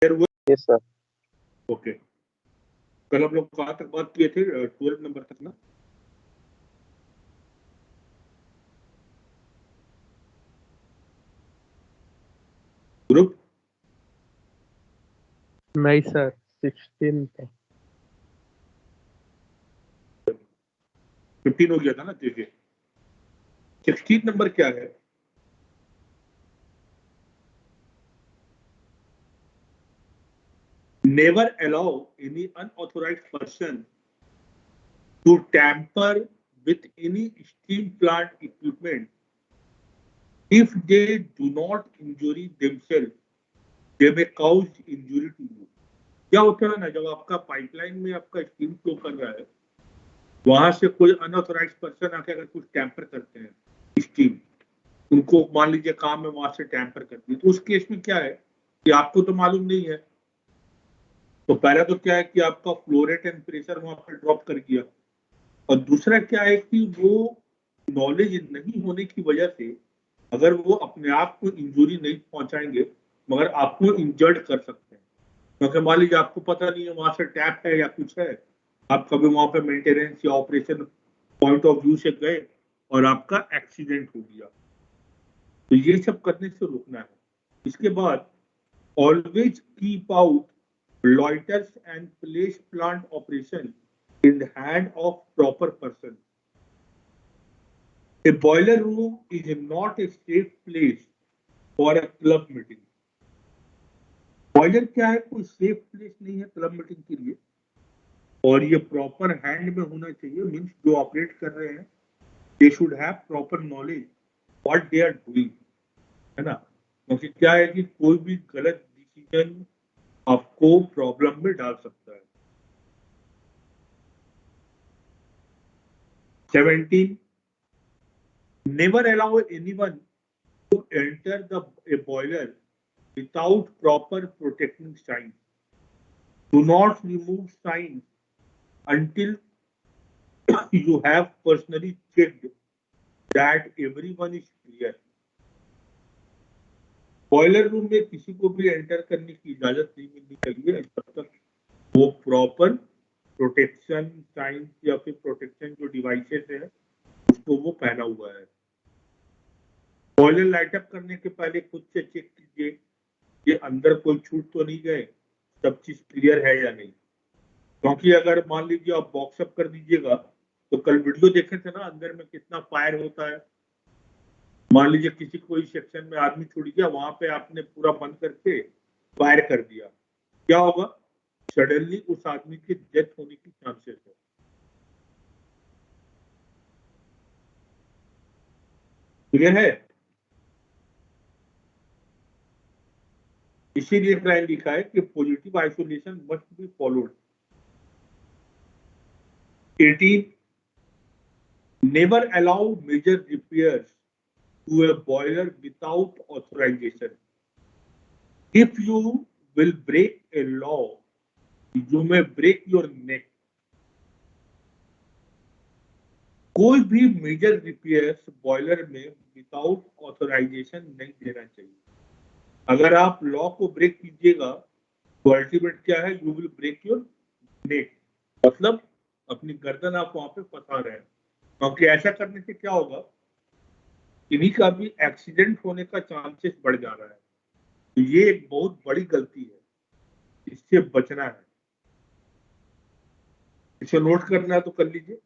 Yes sir. Okay, कल हम लोग कहाँ तक बात किए थे? 12 नंबर तक ना? ग्रुप नहीं सर, 16 पे। 15 हो गया था ना? देखिए 16 नंबर क्या है? Never allow any unauthorized person to tamper with any steam plant equipment if they do not injury themselves. They may cause injury to you. क्या होता है ना, जब आपका पाइपलाइन में आपका स्टीम फ्लो कर रहा है, वहां से कोई अनऑथोराइज पर्सन आके अगर कुछ टैंपर करते हैं स्टीम, उनको मान लीजिए काम है वहां से टैंपर करती है, तो उस केस में क्या है कि आपको तो मालूम नहीं है, तो पहला तो क्या है कि आपका फ्लो रेट एंड प्रेशर वहां पर ड्रॉप कर दिया, और दूसरा क्या है कि वो नॉलेज नहीं होने की वजह से अगर वो अपने आप को इंजरी नहीं पहुंचाएंगे मगर आपको इंजर्ड कर सकते हैं, क्योंकि मान लीजिए आपको पता नहीं है वहां से टैप है या कुछ है, आप कभी वहां पे मेंटेनेंस या ऑपरेशन पॉइंट ऑफ व्यू से गए और आपका एक्सीडेंट हो गया, तो ये सब करने से रोकना है। इसके बाद always keep out loiters and place plant operation in the hand of proper person. A boiler room is not a safe place for a club meeting. Boiler क्या है? कोई सेफ प्लेस नहीं है क्लब मीटिंग के लिए, और ये proper hand में होना चाहिए। मीन्स जो ऑपरेट कर रहे हैं they should have proper knowledge what they are doing, है ना? क्योंकि क्या है कि कोई भी गलत डिसीजन आपको प्रॉब्लम में डाल सकता है। 17, never allow anyone to enter a boiler without proper protecting signs. Do not remove signs until you have personally checked that everyone is clear. Boiler room में किसी को भी एंटर करने की इजाजत नहीं मिलनी चाहिए जब तक वो प्रॉपर प्रोटेक्शन साइंस या फिर प्रोटेक्शन जो डिवाइसेस है उसको वो पहना हुआ है। बॉयलर लाइट अप करने के पहले खुद से चेक कीजिए कि अंदर कोई छूट तो नहीं गए, सब चीज क्लियर है या नहीं, क्योंकि अगर मान लीजिए आप बॉक्स अप कर दीजिएगा तो कल वीडियो देखे थे ना अंदर में कितना फायर होता है। मान लीजिए किसी कोई सेक्शन में आदमी छूट गया, वहां पे आपने पूरा बंद करके फायर कर दिया, क्या होगा? सडनली उस आदमी की डेथ होने की चांसेस है। क्लियर है? इसीलिए लाइन लिखा है कि positive isolation must be followed. 18, never allow major repairs to a boiler without authorization. If you will break a law, you may break your neck. कोई भी मेजर रिपेयर्स बॉयलर में without authorisation नहीं देना चाहिए। अगर आप लॉ को break कीजिएगा तो अल्टीमेट क्या है? You will break your neck, मतलब अपनी गर्दन आप वहां पे फंसा रहे हैं, क्योंकि ऐसा करने से क्या होगा? इन्हीं का भी एक्सीडेंट होने का चांसेस बढ़ जा रहा है। तो ये एक बहुत बड़ी गलती है, इससे बचना है। इसे नोट करना है तो कर लीजिए।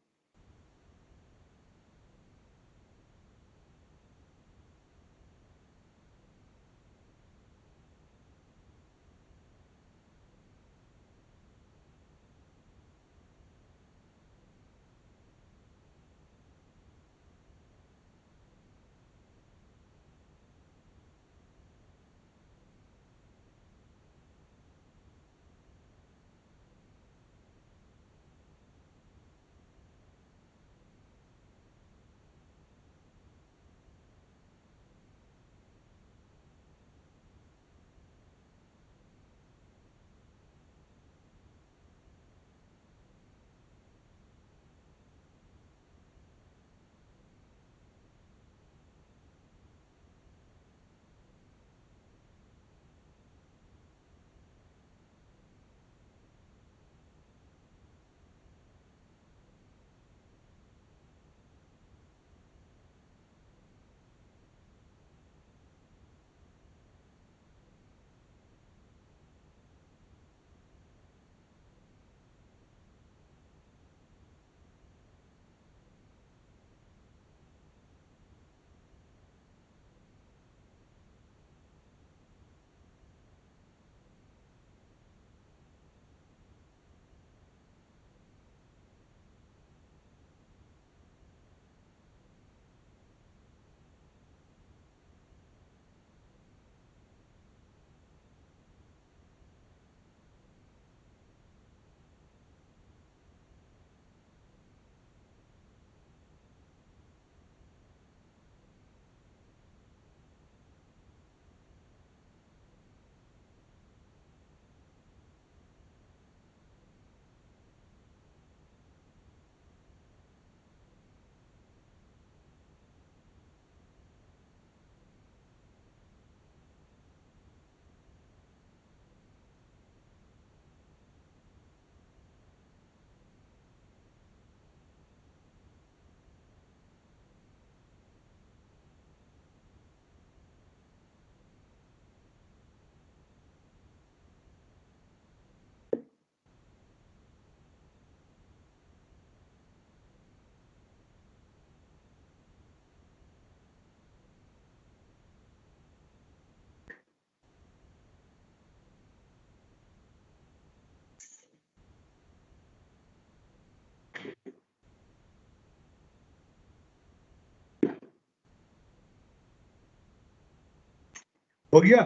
हो गया?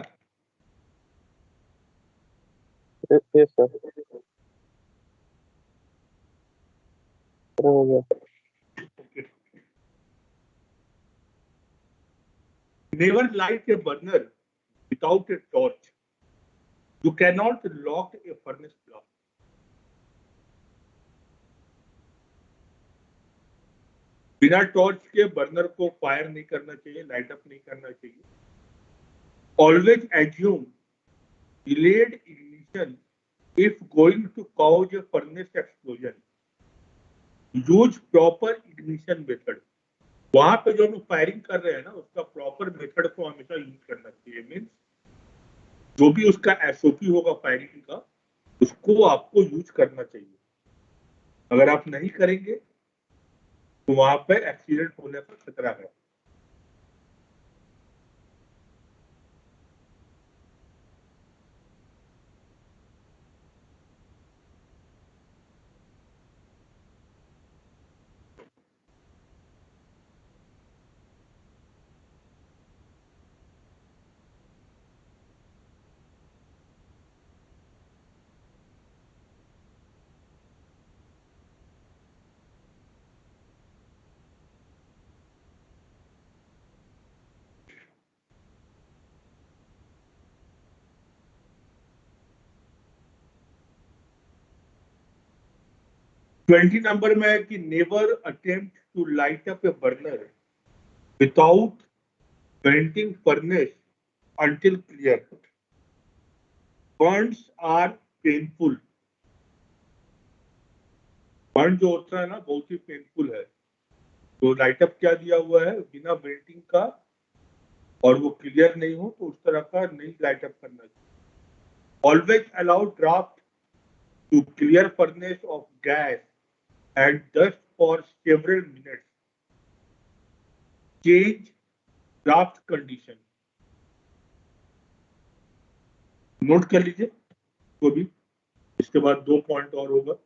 यस सर, हो गया। Never light a burner without a torch. You cannot lock a furnace blast. बिना टॉर्च के बर्नर को फायर नहीं करना चाहिए, लाइट अप नहीं करना चाहिए. Always assume delayed ignition if going to cause a furnace explosion. Use proper ignition method. वहां पे जो हम फायरिंग कर रहे हैं ना, उसका प्रॉपर मेथड को हमेशा यूज करना चाहिए. मीन्स जो भी उसका एसओपी होगा फायरिंग का, उसको आपको यूज करना चाहिए. अगर आप नहीं करेंगे तो वहां पे एक्सीडेंट होने का खतरा है. ट्वेंटी नंबर में है कि never attempt to light up a burner without venting furnace until clear. Burns are painful. Burn जो होता है ना, बहुत ही पेनफुल है. तो लाइटअप क्या दिया हुआ है, बिना वेल्टिंग का, और वो क्लियर नहीं हो तो उस तरह का नहीं लाइटअप करना चाहिए. Always allow draft to clear furnace of gas and dust for several minutes. Change draft condition. Note कर लीजिए तो भी. इसके बाद 2 पॉइंट और होगा.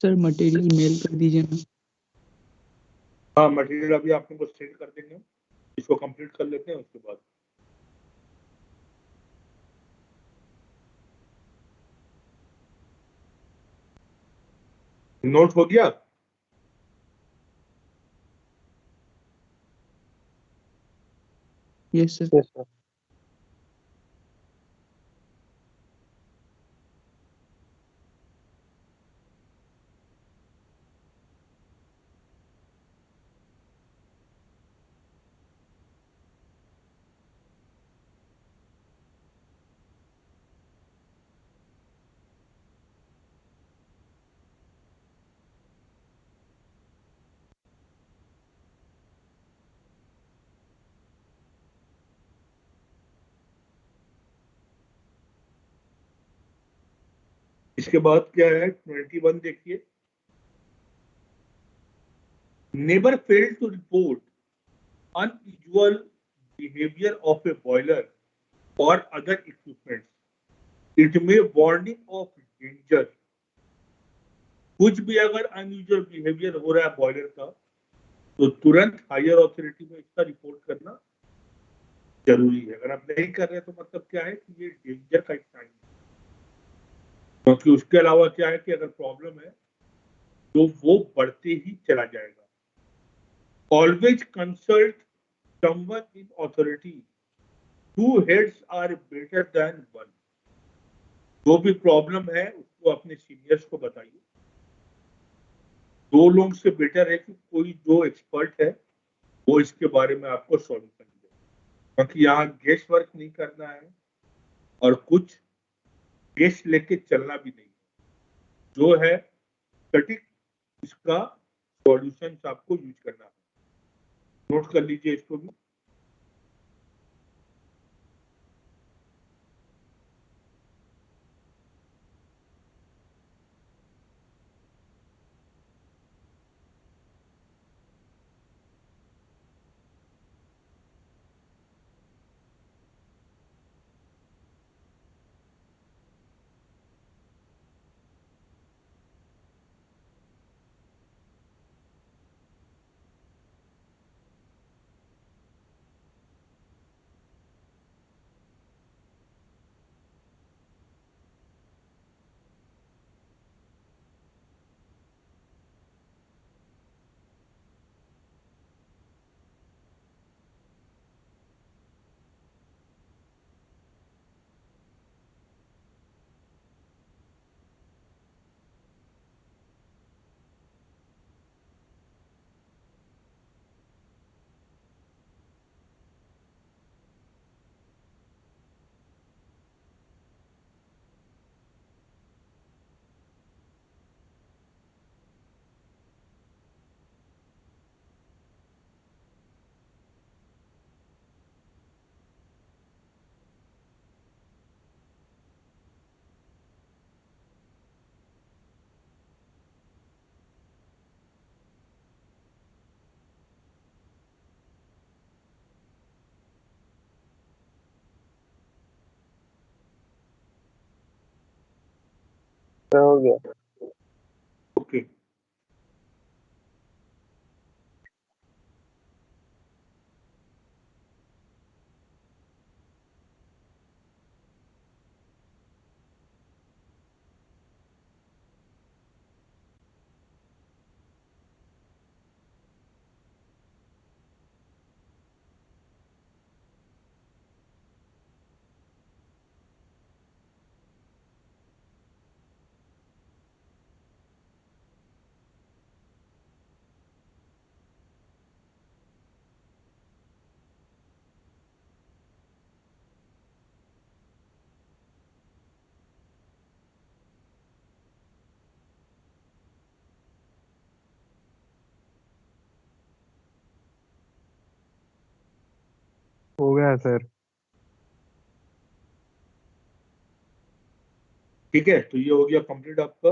सर मटेरियल मेल कर दीजिए ना. हाँ, मटेरियल अभी आपको को सेंड कर देंगे. इसको कंप्लीट कर लेते हैं, उसके बाद नोट हो गया. Yes sir. Yes sir. इसके बाद क्या है, 21 देखिए. Never fail to report unusual behavior of a boiler or other equipment. It may warning of danger. कुछ भी अगर अनयूजुअल बिहेवियर हो रहा है बॉयलर का, तो तुरंत हायर अथॉरिटी में इसका रिपोर्ट करना जरूरी है. अगर आप नहीं कर रहे तो मतलब क्या है कि ये डेंजर का साइन है. क्योंकि उसके अलावा क्या है कि अगर प्रॉब्लम है तो वो बढ़ते ही चला जाएगा. Always consult someone in authority. Two heads are better than one. जो भी प्रॉब्लम है उसको अपने सीनियर्स को बताइए. 2 लोग से बेटर है कि कोई जो एक्सपर्ट है वो इसके बारे में आपको सॉल्यूशन दे. क्योंकि यहाँ गेस्ट वर्क नहीं करना है और कुछ गेस्ट लेके चलना भी नहीं है। जो है सटीक इसका सॉल्यूशन आपको यूज करना है। नोट कर लीजिए इसको भी। सर हो गया। ओके। हो गया सर। ठीक है, तो ये हो गया कंप्लीट आपका।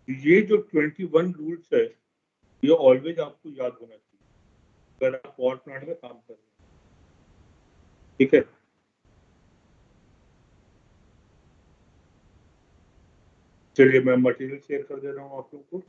ये जो 21 रूल्स है ये ऑलवेज आपको याद होना चाहिए अगर आप पावर प्लांट में काम कर रहे हैं। ठीक है। चलिए मैं मटेरियल शेयर कर दे रहा हूँ आप लोग को।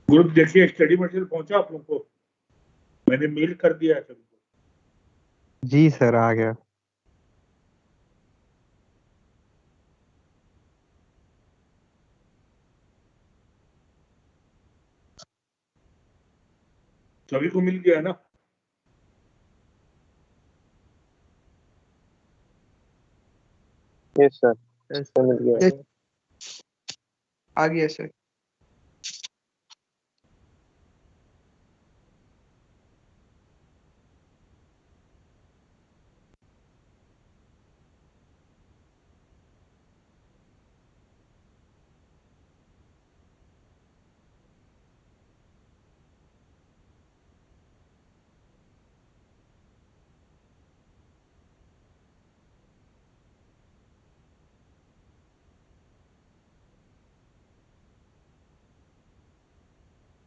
ग्रुप देखिए, स्टडी मटेरियल पहुंचा आप लोगों को? मैंने मेल कर दिया है सभी को। जी सर, आ गया। सभी को मिल गया है ना? यस सर, मिल गया। आ गया सर।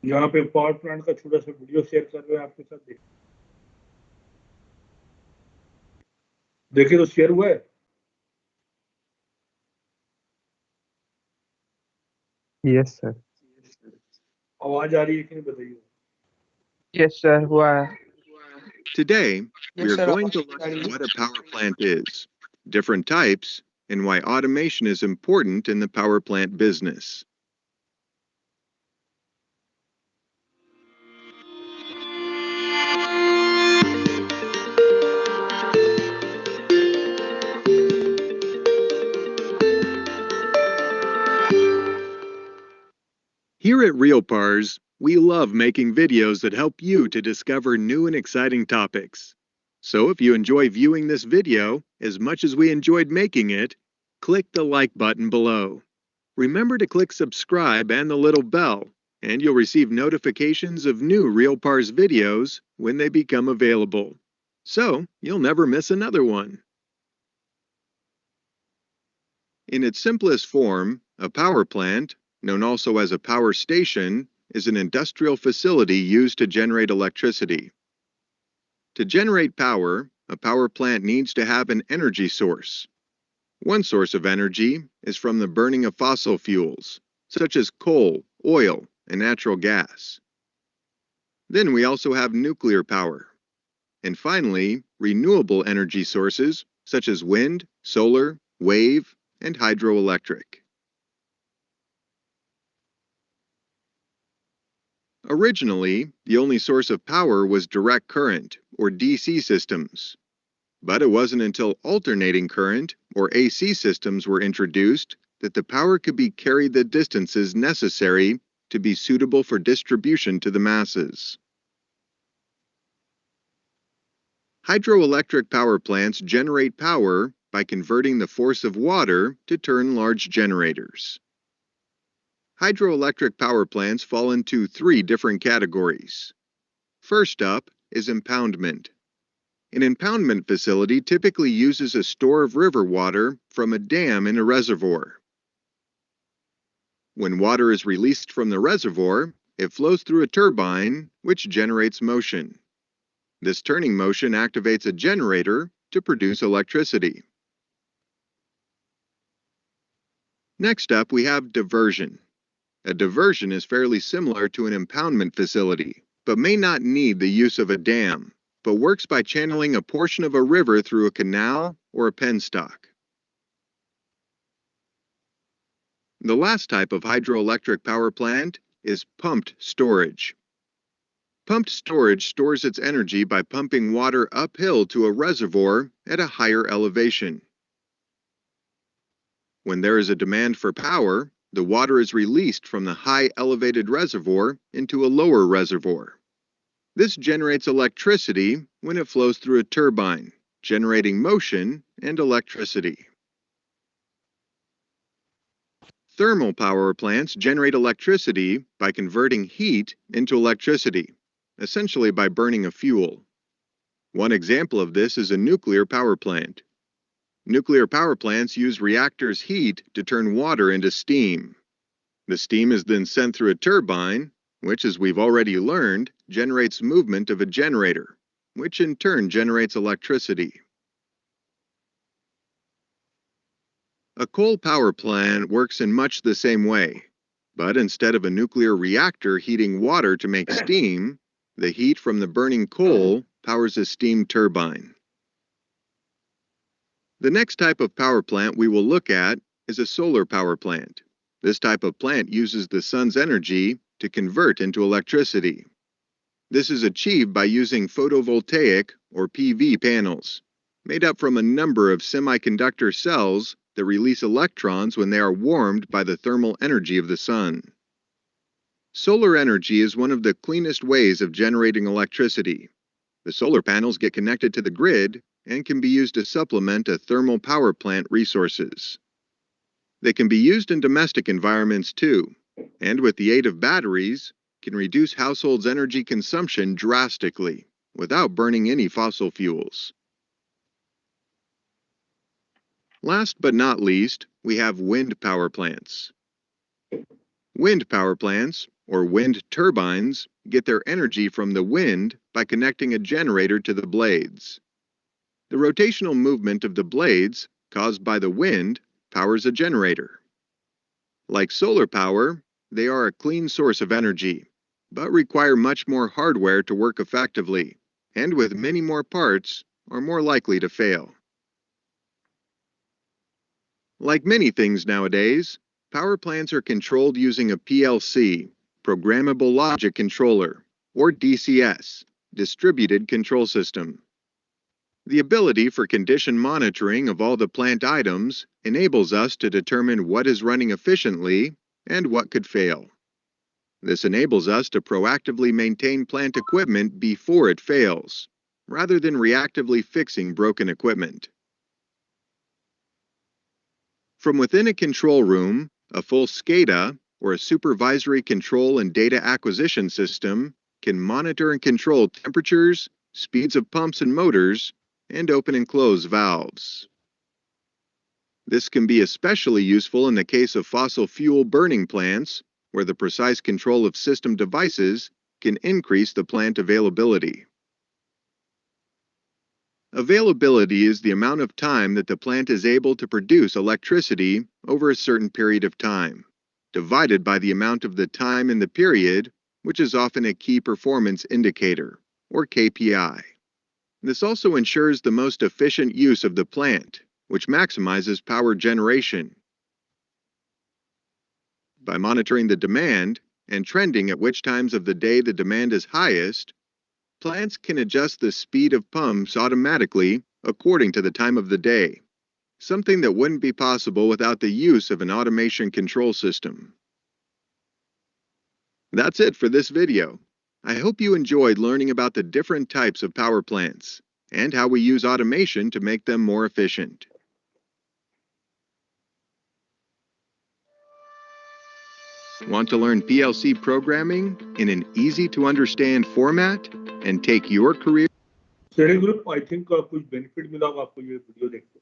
यहाँ पे पावर प्लांट का छोटा सा वीडियो शेयर कर रहे हैं आपके साथ। देखिए तो शेयर हुआ है। Yes sir. आवाज आ रही है कि नहीं बताइए? यस सर, हुआ है। Today, we Yes, are sir. going to learn what a power plant is, different types, and why automation is important in the power plant business. Here at RealPars, we love making videos that help you to discover new and exciting topics. So if you enjoy viewing this video as much as we enjoyed making it, click the like button below. Remember to click subscribe and the little bell, and you'll receive notifications of new RealPars videos when they become available. So you'll never miss another one. In its simplest form, a power plant, known also as a power station, is an industrial facility used to generate electricity. To generate power, a power plant needs to have an energy source. One source of energy is from the burning of fossil fuels, such as coal, oil, and natural gas. Then we also have nuclear power. And finally, renewable energy sources, such as wind, solar, wave, and hydroelectric. Originally, the only source of power was direct current, or DC systems. But it wasn't until alternating current, or AC systems were introduced that the power could be carried the distances necessary to be suitable for distribution to the masses. Hydroelectric power plants generate power by converting the force of water to turn large generators. Hydroelectric power plants fall into three different categories. First up is impoundment. An impoundment facility typically uses a store of river water from a dam in a reservoir. When water is released from the reservoir, it flows through a turbine, which generates motion. This turning motion activates a generator to produce electricity. Next up, we have diversion. A diversion is fairly similar to an impoundment facility, but may not need the use of a dam, but works by channeling a portion of a river through a canal or a penstock. The last type of hydroelectric power plant is pumped storage. Pumped storage stores its energy by pumping water uphill to a reservoir at a higher elevation. When there is a demand for power, the water is released from the high elevated reservoir into a lower reservoir. This generates electricity when it flows through a turbine, generating motion and electricity. Thermal power plants generate electricity by converting heat into electricity, essentially by burning a fuel. One example of this is a nuclear power plant. Nuclear power plants use reactors' heat to turn water into steam. The steam is then sent through a turbine, which, as we've already learned, generates movement of a generator, which in turn generates electricity. A coal power plant works in much the same way. But instead of a nuclear reactor heating water to make steam, the heat from the burning coal powers a steam turbine. The next type of power plant we will look at is a solar power plant. This type of plant uses the sun's energy to convert into electricity. This is achieved by using photovoltaic or PV panels, made up from a number of semiconductor cells that release electrons when they are warmed by the thermal energy of the sun. Solar energy is one of the cleanest ways of generating electricity. The solar panels get connected to the grid and can be used to supplement a thermal power plant resources. They can be used in domestic environments too, and with the aid of batteries, can reduce households' energy consumption drastically without burning any fossil fuels. Last but not least, we have wind power plants. Wind power plants, or wind turbines, get their energy from the wind by connecting a generator to the blades. The rotational movement of the blades, caused by the wind, powers a generator. Like solar power, they are a clean source of energy, but require much more hardware to work effectively, and with many more parts, are more likely to fail. Like many things nowadays, power plants are controlled using a PLC, Programmable Logic Controller, or DCS, Distributed Control System. The ability for condition monitoring of all the plant items enables us to determine what is running efficiently and what could fail. This enables us to proactively maintain plant equipment before it fails, rather than reactively fixing broken equipment. From within a control room, a full SCADA, or a supervisory control and data acquisition system, can monitor and control temperatures, speeds of pumps and motors, and open and close valves. This can be especially useful in the case of fossil fuel burning plants, where the precise control of system devices can increase the plant availability. Availability is the amount of time that the plant is able to produce electricity over a certain period of time, divided by the amount of the time in the period, which is often a key performance indicator, or KPI. This also ensures the most efficient use of the plant, which maximizes power generation. By monitoring the demand and trending at which times of the day the demand is highest, plants can adjust the speed of pumps automatically according to the time of the day, something that wouldn't be possible without the use of an automation control system. That's it for this video. I hope you enjoyed learning about the different types of power plants and how we use automation to make them more efficient. Want to learn PLC programming in an easy-to-understand format and take your career? Study group I think कुछ benefit मिला होगा आपको ये video देख के।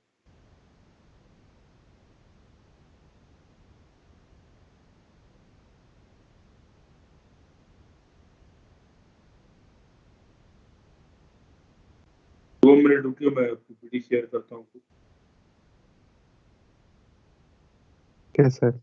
दो minute रुकिए, मैं पीपीटी शेयर करता हूँ। Okay, sir.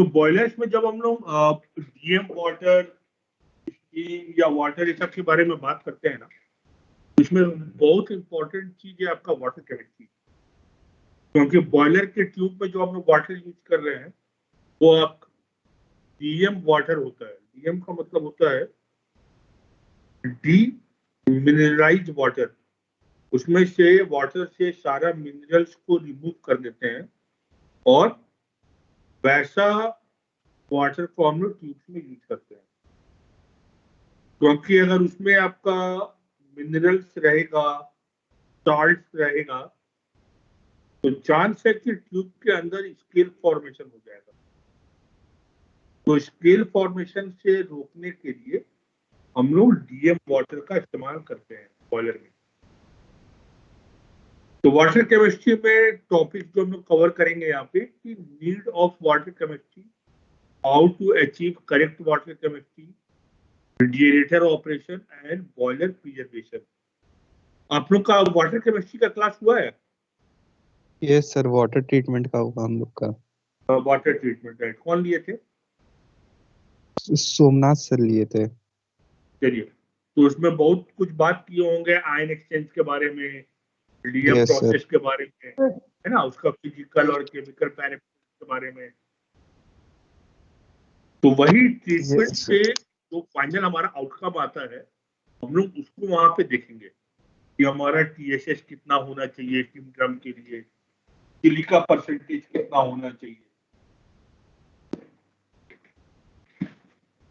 तो बॉयलर्स में जब हम लोग डीएम वाटर, स्टीम या वाटर ये सब के बारे में बात करते हैं ना, इसमें बहुत इंपॉर्टेंट चीज है आपका वाटर केमिस्ट्री, क्योंकि बॉयलर के ट्यूब में जो हम लोग वाटर यूज कर रहे हैं वो आप डीएम वाटर होता है। डीएम का मतलब होता है डी मिनरलाइज्ड वाटर। उसमें से वाटर से सारा मिनरल्स को रिमूव कर देते हैं और वैसा वाटर को हम लोग ट्यूब्स में यूज करते हैं, क्योंकि अगर उसमें आपका मिनरल्स रहेगा, सॉल्ट रहेगा, तो चांस है कि ट्यूब के अंदर स्केल फॉर्मेशन हो जाएगा। तो स्केल फॉर्मेशन से रोकने के लिए हम लोग डीएम वाटर का इस्तेमाल करते हैं बॉयलर में। तो वाटर केमिस्ट्री में टॉपिक जो हम लोग कवर करेंगे यहाँ पे कि need of water chemistry, how to achieve correct water chemistry, radiator operation and boiler preservation. आप लोग का वाटर केमिस्ट्री का क्लास हुआ है? यस सर, वाटर ट्रीटमेंट का होगा हम लोग का। वाटर ट्रीटमेंट है, कौन लिए थे? सोमनाथ सर लिए थे। चलिए, तो उसमें बहुत कुछ बात किए होंगे आयन एक्सचेंज के बारे में, डीएम Yes, प्रोसेस के बारे में, है ना, उसका फिजिकल और केमिकल पैरामीटर्स के बारे में। तो वही ट्रीटमेंट Yes, से जो फाइनल हमारा आउटकम आता है हम लोग उसको वहां पे देखेंगे कि हमारा टीएसएस कितना होना चाहिए स्टीम ड्रम के लिए, सिलिका परसेंटेज कितना होना चाहिए,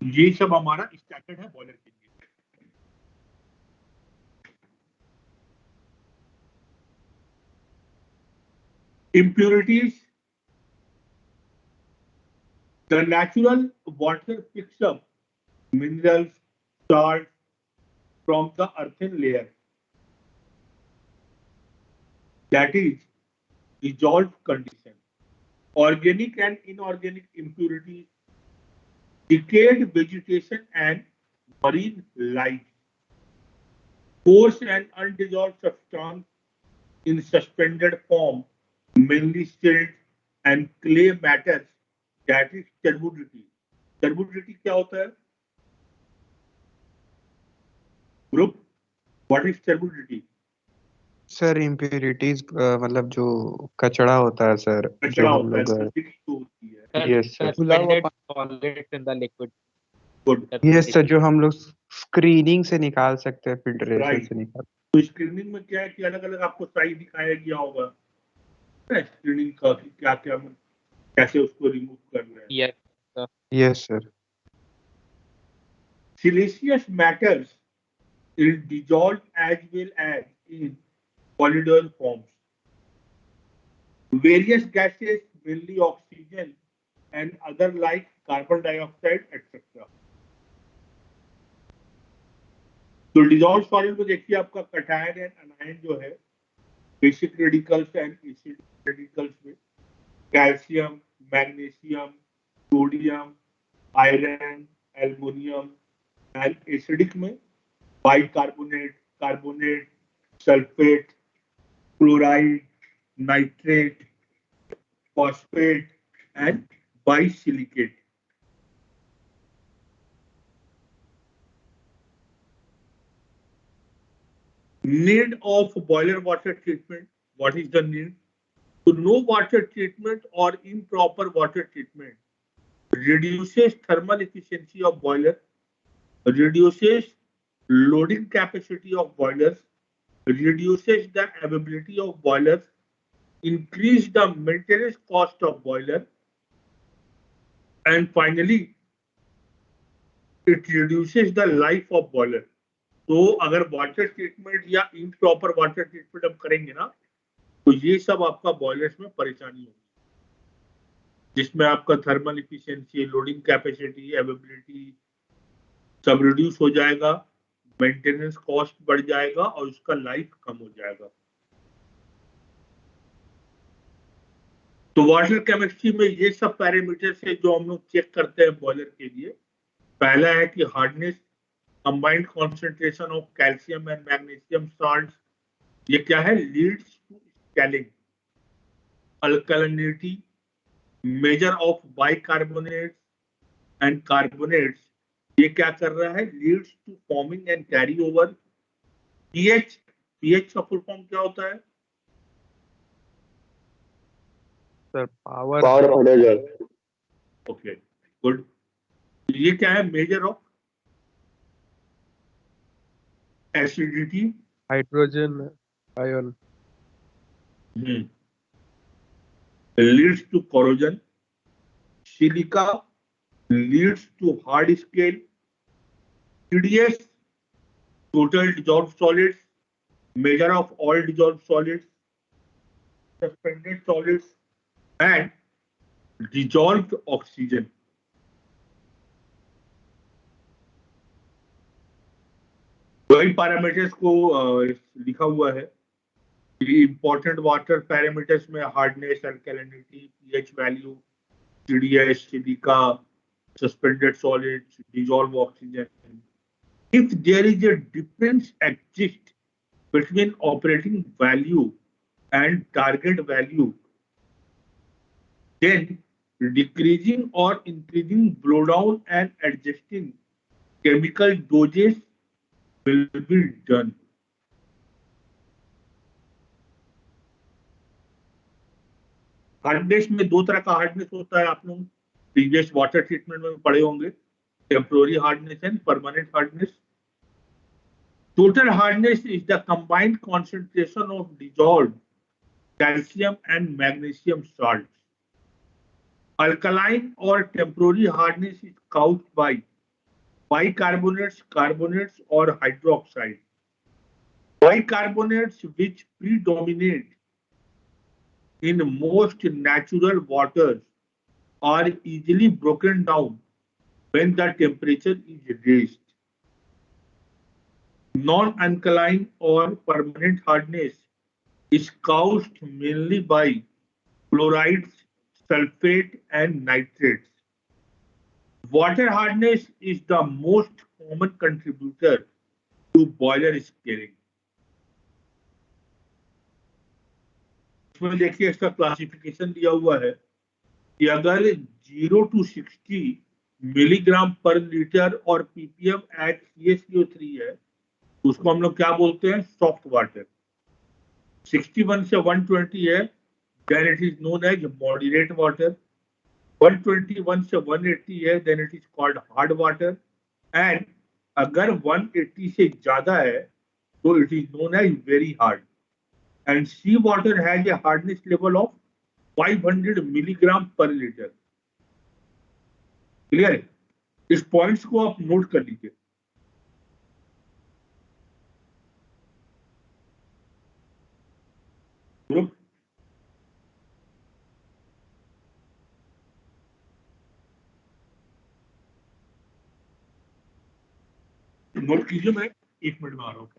ये सब हमारा स्टैंडर्ड है बॉयलर के लिए। Impurities. The natural water picks up minerals, salt from the earthen layer. That is dissolved condition. Organic and inorganic impurities, decayed vegetation and marine life, coarse and undissolved substance in suspended form, mainly silt and clay matters, that is turbidity. Turbidity क्या होता है? Group, what is turbidity? Sir impurities मतलब जो कचड़ा होता है sir, कचरा जो हम होता है, लोग turbidity जो होती है। Yes sir, Suspended solids in the liquid. Good. Yes sir, जो हम लोग स्क्रीनिंग से निकाल सकते हैं, फिल्ट्रेशन Right. से निकाल। तो स्क्रीनिंग में क्या है कि अलग अलग आपको साइज दिखाया गया होगा स्क्रीनिंग का कि क्या क्या कैसे उसको रिमूव कर रहे हैं। Yes, sir. Yes sir. Siliceous matters is dissolved as well as in polyidal forms. Various gases, mainly oxygen and other like carbon dioxide, etc. तो डिजॉल्व सॉलिड में देखिए आपका कटायन एंड अनायन जो है, basic radicals and acid radicals में calcium, magnesium, sodium, iron, aluminium and acidic में bicarbonate, carbonate, sulphate, chloride, nitrate, phosphate and bisilicate. Need of boiler water treatment. What is the need? So no water treatment or improper water treatment reduces thermal efficiency of boiler, reduces loading capacity of boilers, reduces the availability of boilers, increase the maintenance cost of boiler, and finally it reduces the life of boiler. तो अगर water treatment या improper water treatment हम करेंगे ना, तो ये सब आपका बॉयलर्स में परेशानी होगी, जिसमें आपका thermal efficiency, loading capacity, availability सब रिड्यूस हो जाएगा, मेंटेनेंस कॉस्ट बढ़ जाएगा और उसका लाइफ कम हो जाएगा। तो वाटर केमिस्ट्री में ये सब पैरामीटर्स है जो हम लोग चेक करते हैं बॉयलर के लिए। पहला है कि hardness, combined concentration of calcium and magnesium salts, ये क्या है, leads to scaling, alkalinity, measure of bicarbonates and carbonates, ये क्या कर रहा है, leads to foaming and carry over pH. PH का फुल फॉर्म क्या होता है? Sir power power manager. Okay, good. ये क्या है, measure of acidity. Hydrogen ion leads to corrosion. Silica leads to hard scale. TDS, total dissolved solids, measure of all dissolved solids, suspended solids, and dissolved oxygen. वही parameters को लिखा हुआ है। Important water parameters में hardness, alkalinity, pH value, TDS, silica, suspended solids, dissolved oxygen. If there is a difference exists between operating value and target value, then decreasing or increasing blowdown and adjusting chemical doses will be done. Hardness में दो तरह का hardness होता है, आप लोग previous water treatment में पढ़े होंगे, temporary hardness and permanent hardness. Total hardness is the combined concentration of dissolved calcium and magnesium salts. Alkaline or temporary hardness is caused by bicarbonates, carbonates, or hydroxides. Bicarbonates, which predominate in most natural waters, are easily broken down when the temperature is raised. Non-alkaline or permanent hardness is caused mainly by chlorides, sulfate, and nitrates. Water hardness is the most common contributor to boiler scaling. इसमें देखिए इसका classification दिया हुआ है कि अगर 0 to 60 milligram पर litre और ppm at CaCO3 है, तो उसको हम लोग क्या बोलते हैं, सॉफ्ट वाटर। 61 से 120 है, then it is known as moderate water. 121 से 180 है, then it is called hard water. And अगर 180 से ज्यादा है तो it is known as very hard. And sea water has a hardness level of 500 milligram per liter. Clear है? इस points को आप नोट कर लीजिए। ग्रुप नोट कीजिए, मैं 1 मिनट में आ रहा हूँ।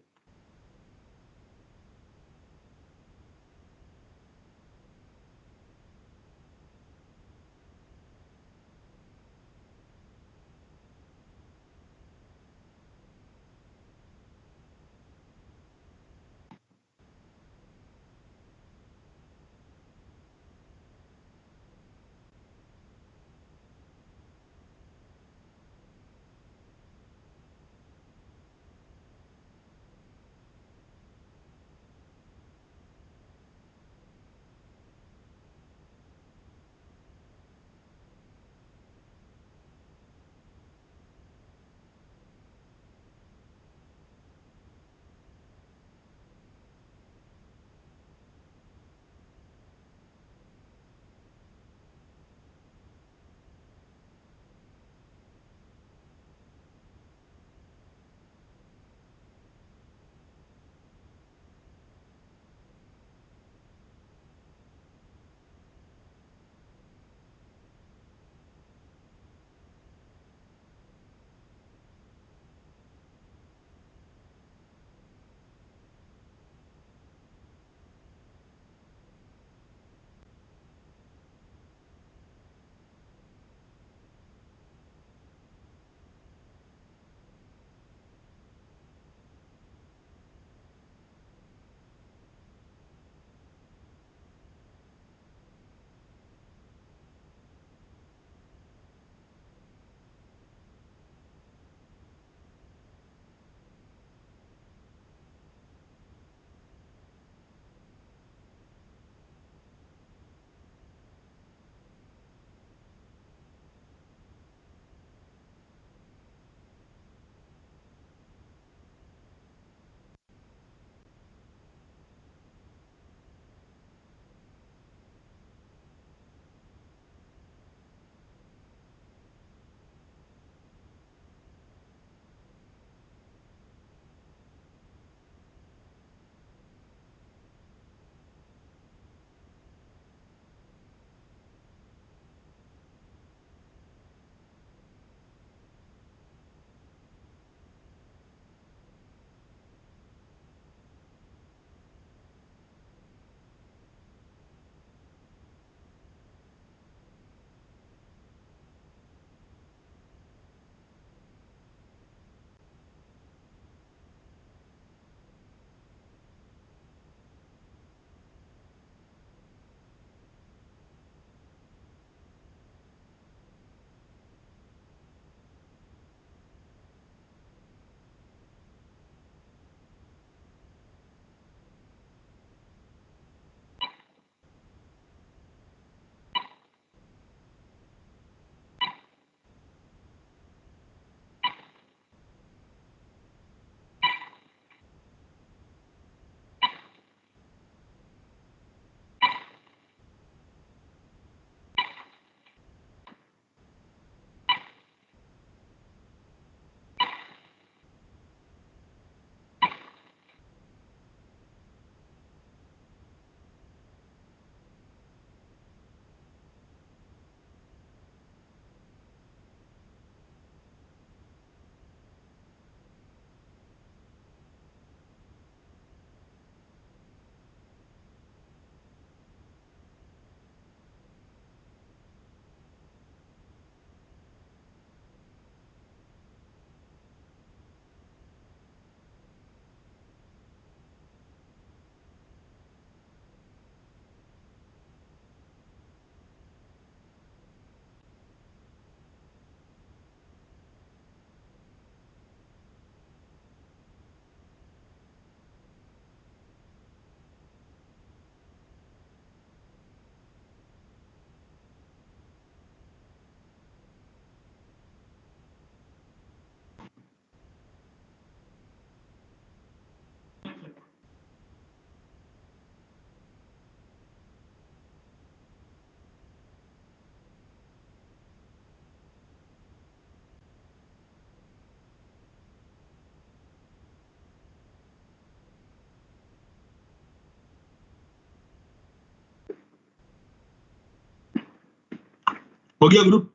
हो गया group?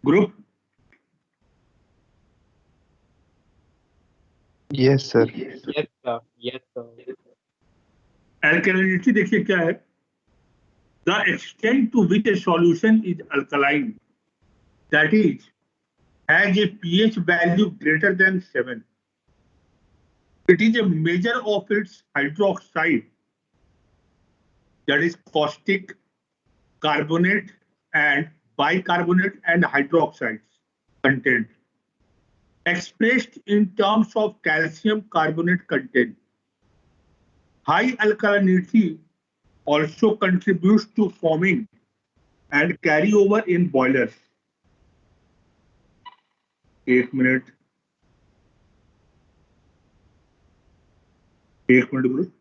Group yes sir. Yes, sir. Yes, sir. alkalinity देखिए क्या है? The extent to which a solution is alkaline, that is, has a pH value greater than 7. It is a measure of its hydroxide, that is caustic, carbonate and bicarbonate and hydroxides content, expressed in terms of calcium carbonate content. High alkalinity also contributes to foaming and carryover in boilers. 1 minute. 1 minute group.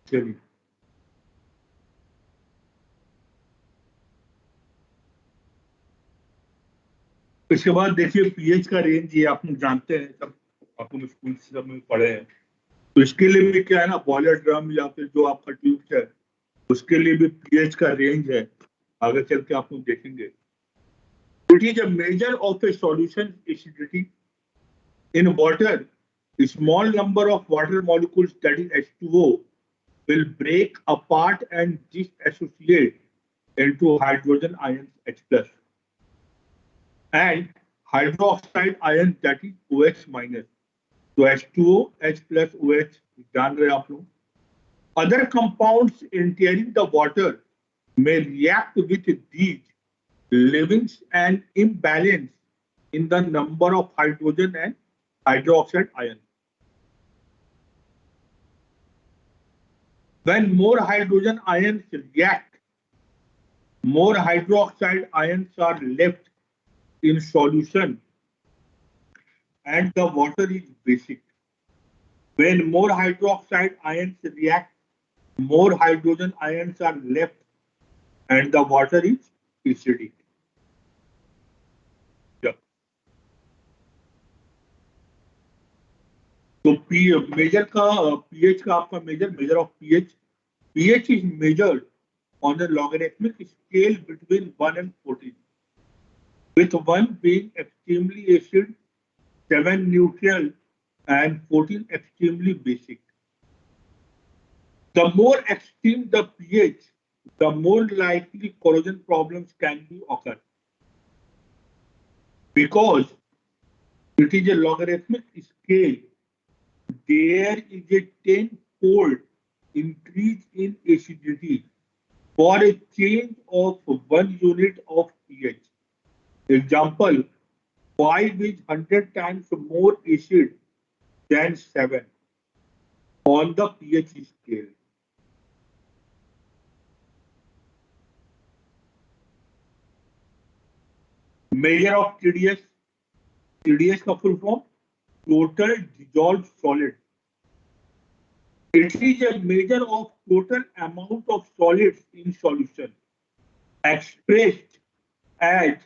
चलिए इसके बाद देखिए pH का range, ये आप लोग जानते हैं, सब आप लोग स्कूल सब में पढ़े हैं। तो इसके लिए भी क्या है ना, बॉयलर ड्रम या फिर जो आपका ट्यूब है उसके लिए भी पीएच का रेंज है, आगे चल के आप लोग देखेंगे। It is a measure of A solution acidity in water. Small number of water molecules that is H2O will break apart and disassociate into hydrogen ions H plus and hydroxide ions that is OH minus. So H2O, H plus, OH, जान रहे आप लोग। Other compounds entering the water may react with these, leaving an imbalance in the number of hydrogen and hydroxide ions. When more hydrogen ions react, more hydroxide ions are left in solution and the water is basic. When more hydroxide ions react, more hydrogen ions are left and the water is acidic. Yeah. So measure का pH का आपका measure of pH. pH is measured on a logarithmic scale between 1 and 14, with 1 being extremely acid, 7 neutral, and 14 extremely basic. The more extreme the pH, the more likely corrosion problems can be occur. Because it is a logarithmic scale, there is a 10-fold increase in acidity for a change of 1 unit of pH. Example, 5 is 100 times more acid than 7 on the pH scale. Measure of TDS. TDS का full form, total dissolved solid. It is a measure of total amount of solids in solution, expressed as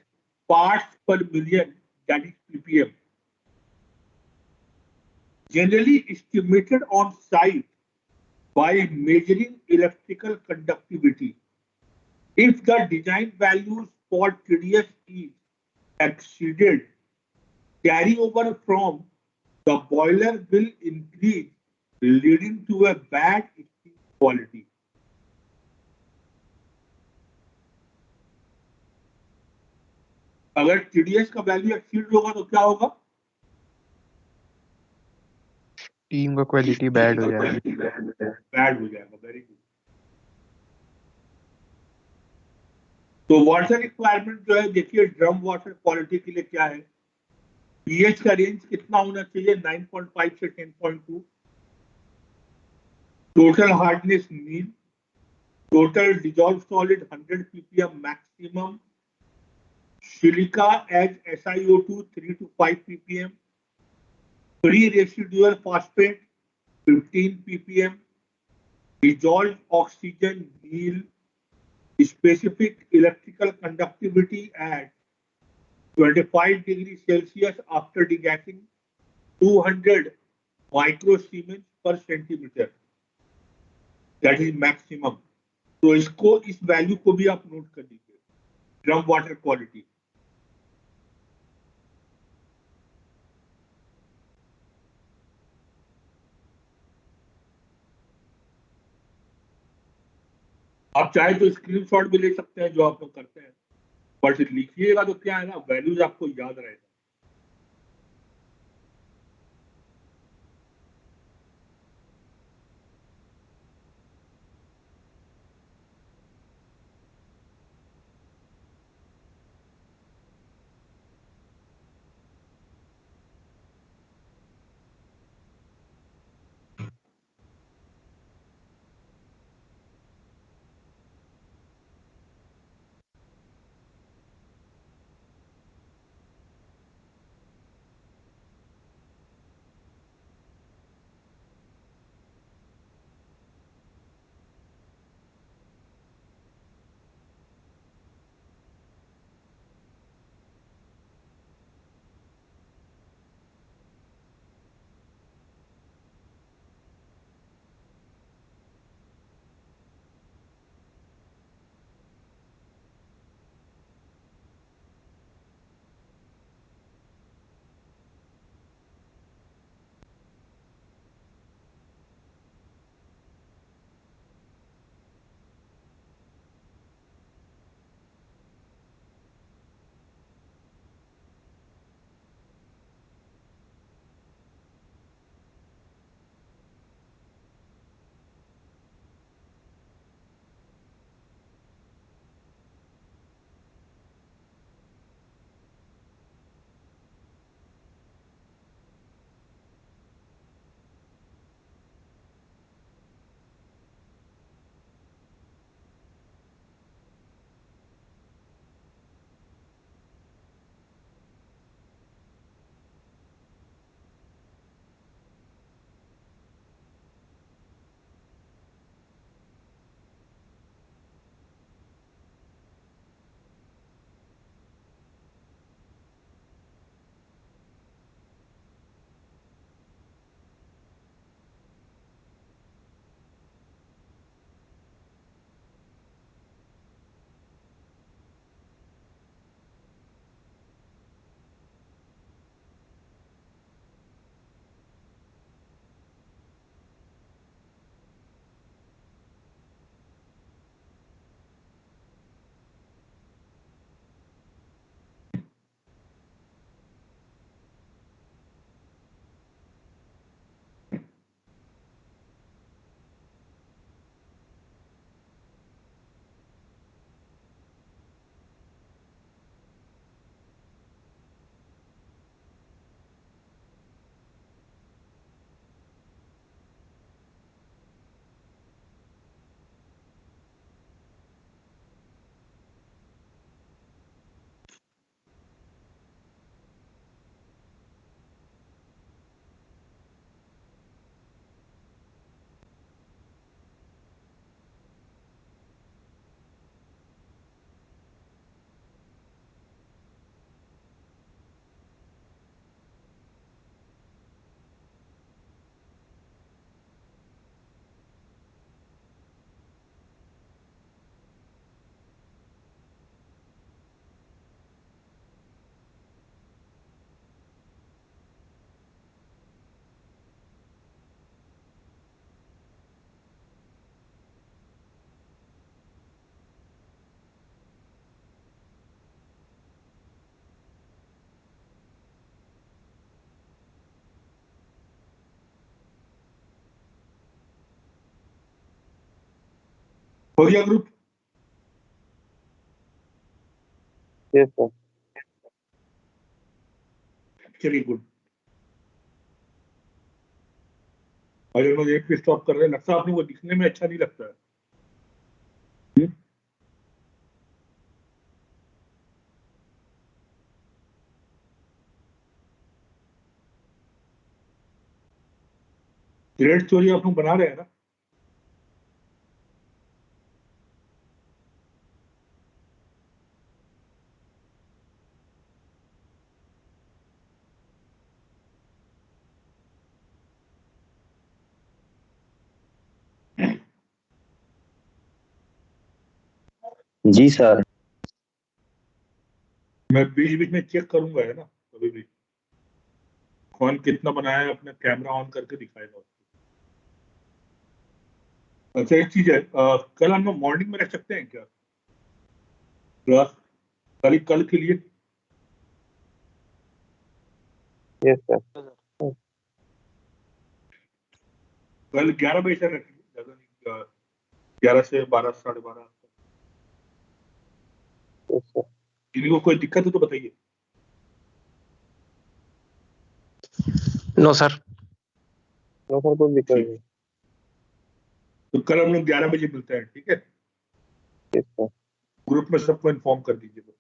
parts per million, that is ppm. Generally estimated on site by measuring electrical conductivity. If the design values for TDS is exceeded, carryover from the boiler will increase, leading to a bad steam quality. अगर TDS का value exceed होगा तो क्या होगा? Team का quality bad हो जाएगा। Bad हो जाएगा। Very good. तो वाटर रिक्वायरमेंट जो है, देखिए ड्रम वाटर क्वालिटी के लिए क्या है, पीएच का रेंज कितना होना चाहिए, 9.5 से 10.2, total hardness mean, total dissolved solid 100 ppm maximum, silica as SiO2 3 to 5 ppm, free residual phosphate 15 ppm, dissolved oxygen yield, specific electrical conductivity at 25 degrees Celsius after degassing, 200 microsiemens per centimeter, that is maximum. तो इसको, इस value को भी आप note कर लीजिए, drum water quality. आप चाहे तो स्क्रीनशॉट भी ले सकते हैं जो आप लोग करते हैं, बट लिखिएगा तो क्या है ना, वैल्यूज आपको याद रहेगा। हो गया ग्रुप? Yes, sir. चलिए गुड। अगर मुझे एक स्टॉप कर रहे हैं, लगता है आपने वो दिखने में अच्छा नहीं लगता है। ग्रेड स्टोरी आप लोग बना रहे हैं ना? जी सर। मैं बीच बीच में चेक करूंगा, है ना, कभी भी कौन कितना बनाया है, अपना कैमरा ऑन करके दिखाएगा उसको। अच्छा एक चीज है, कल हम लोग मॉर्निंग में रख सकते हैं क्या क्लास? कल के लिए यस सर। कल 11 बजे से रखेंगे, ज्यादा नहीं, 11 से 12, 12:30। Yes sir. इनको कोई दिक्कत है तो बताइए। No sir. नो सर, कोई दिक्कत नहीं। तो कल हम लोग 11 बजे मिलते हैं, ठीक है? Yes sir. ग्रुप में सबको इन्फॉर्म कर दीजिए।